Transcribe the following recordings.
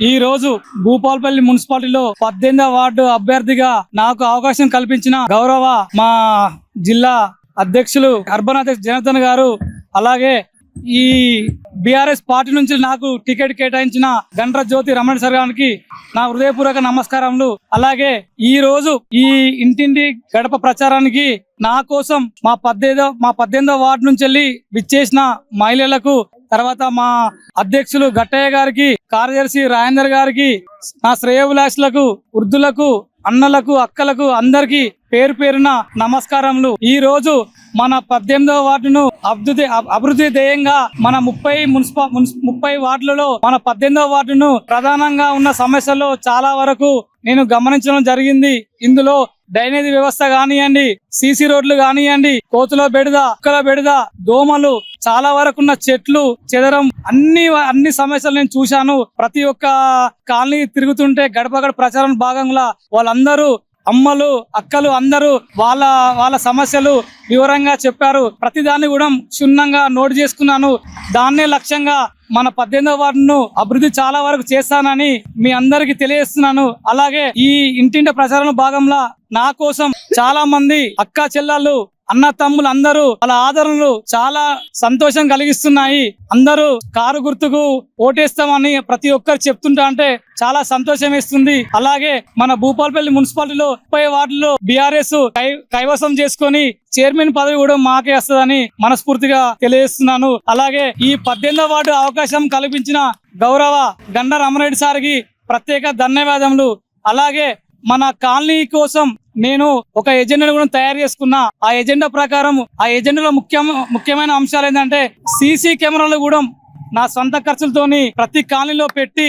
ఈ రోజు భూపాలపల్లి మున్సిపాలిటీలో 18వ వార్డు అభ్యర్థిగా నాకు అవకాశం కల్పించిన గౌరవ మా జిల్లా అధ్యక్షులు అర్బన్ అధ్యక్షులు జనార్దన్ గారు, అలాగే ఈ బీఆర్ఎస్ పార్టీ నుంచి నాకు టికెట్ కేటాయించిన గండ్ర జ్యోతి రమణ సార్ గారికి నా హృదయపూర్వక నమస్కారములు. అలాగే ఈ రోజు ఈ ఇంటింటి గడప ప్రచారానికి నా కోసం మా 18వ వార్డు నుంచి వెళ్ళి విచ్చేసిన మహిళలకు, తర్వాత మా అధ్యక్షులు గట్టయ్య గారికి, కార్యదర్శి రాజేందర్ గారికి, నా శ్రేయోభిలాషులకు, వృద్ధులకు, అన్నలకు, అక్కలకు అందరికి పేరు పేరున నమస్కారములు. ఈ రోజు మన 18వ వార్డును అభివృద్ధి ధ్యేయంగా మన 30 వార్డులలో మన 18వ వార్డును ప్రధానంగా ఉన్న సమస్యల్లో చాలా వరకు నేను గమనించడం జరిగింది. ఇందులో డ్రైనేజీ వ్యవస్థ కానివ్వండి, సీసీ రోడ్లు కానివ్వండి, కోతుల బెడద, కుక్కల బెడద, దోమలు, చాలా వరకు ఉన్న చెట్లు చెదరం, అన్ని సమస్యలు నేను చూశాను. ప్రతి ఒక్క కాలనీ తిరుగుతుంటే గడప గడప ప్రచారం భాగంగా వాళ్ళందరూ అమ్మలు, అక్కలు అందరూ వాళ్ళ సమస్యలు వివరంగా చెప్పారు. ప్రతిదాన్ని కూడా క్షుణ్ణంగా నోట్ చేసుకున్నాను. దాన్నే లక్ష్యంగా మన 18వ వార్డును అభివృద్ధి చాలా వరకు చేస్తానని మీ అందరికి తెలియజేస్తున్నాను. అలాగే ఈ ఇంటింటి ప్రచారం భాగంలో నా కోసం చాలా మంది అక్క చెల్లెళ్ళు, అన్న తమ్ములు అందరూ వాళ్ళ ఆదరణలు చాలా సంతోషం కలిగిస్తున్నాయి. అందరూ కారు గుర్తుకు ఓటేస్తామని ప్రతి ఒక్కరు చెప్తుంటా అంటే చాలా సంతోషం వేస్తుంది. అలాగే మన భూపాలపల్లి మున్సిపాలిటీలో 30 వార్డులో బీఆర్ఎస్ కైవసం చేసుకొని చైర్మన్ పదవి కూడా మాకే వస్తుందని మనస్ఫూర్తిగా తెలియజేస్తున్నాను. అలాగే ఈ 18వ వార్డు అవకాశం కల్పించిన గౌరవ గండ రామరెడ్డి సార్కి ప్రత్యేక ధన్యవాదములు. అలాగే మన కాలనీ కోసం నేను ఒక ఎజెండాను కూడా తయారు చేసుకున్నా. ఆ ఎజెండా ప్రకారం ఆ ఎజెండాలో ముఖ్యమైన అంశాలు ఏంటంటే సీసీ కెమెరాలు కూడా నా సొంత ఖర్చులతోని ప్రతి కాలనీలో పెట్టి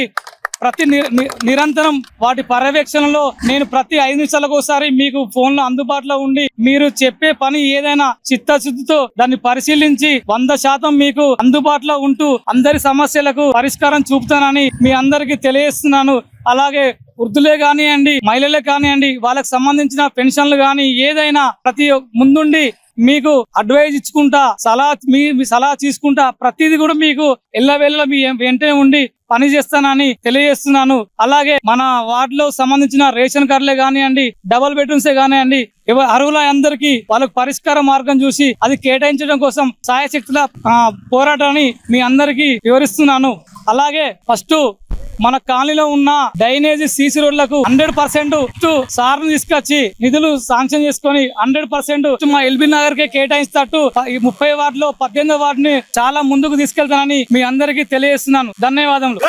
నిరంతరం వాటి పర్యవేక్షణలో నేను ప్రతి 5 నిమిషాలకు ఒకసారి మీకు ఫోన్ లో అందుబాటులో ఉండి మీరు చెప్పే పని ఏదైనా చిత్తశుద్ధితో దాన్ని పరిశీలించి 100% మీకు అందుబాటులో ఉంటూ అందరి సమస్యలకు పరిష్కారం చూపుతానని మీ అందరికీ తెలియజేస్తున్నాను. అలాగే వృద్ధులే కానివ్వండి, మహిళలే కానివ్వండి, వాళ్ళకి సంబంధించిన పెన్షన్లు కానీ ఏదైనా ప్రతి ముందుండి మీకు అడ్వైజ్ ఇచ్చుకుంటా, సలహా తీసుకుంటా ప్రతిదీ కూడా మీకు ఎల్లవేళ మీ వెంటనే ఉండి పని చేస్తానని తెలియజేస్తున్నాను. అలాగే మన వార్డులో సంబంధించిన రేషన్ కార్డులే కానివ్వండి, డబుల్ బెడ్రూమ్సే కానివ్వండి, అర్హుల అందరికీ వాళ్ళకు పరిష్కార మార్గం చూసి అది కేటాయించడం కోసం సాయశక్తుల పోరాటాన్ని మీ అందరికీ వివరిస్తున్నాను. అలాగే ఫస్ట్ మన కాలనీలో ఉన్న డ్రైనేజీ సీసీ రోడ్లకు 100% సార్ను తీసుకొచ్చి నిధులు శాంక్షన్ చేసుకొని 100% మా ఎల్బీ నగర్ కే కేటాయిస్తూ ఈ 30 వార్డులో 18వ వార్డుని చాలా ముందుకు తీసుకెళ్తానని మీ అందరికీ తెలియజేస్తున్నాను. ధన్యవాదములు.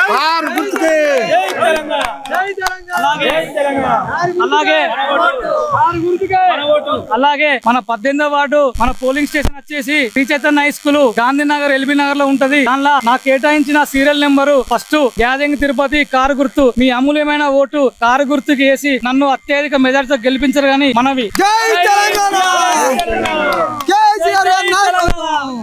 అలాగే మన 18వ వార్డు మన పోలింగ్ స్టేషన్ వచ్చేసి Shri Chaitanya high school Gandhinagar LB Nagar లో ఉంటది. దానిలో నాకు కేటాయించిన serial number first Yadangi Tirupati car గుర్తు. మీ అమూల్యమైన ఓటు కారు గుర్తుకి వేసి నన్ను అత్యధిక మెజార్టీతో గెలిపించరు గాని మనవి.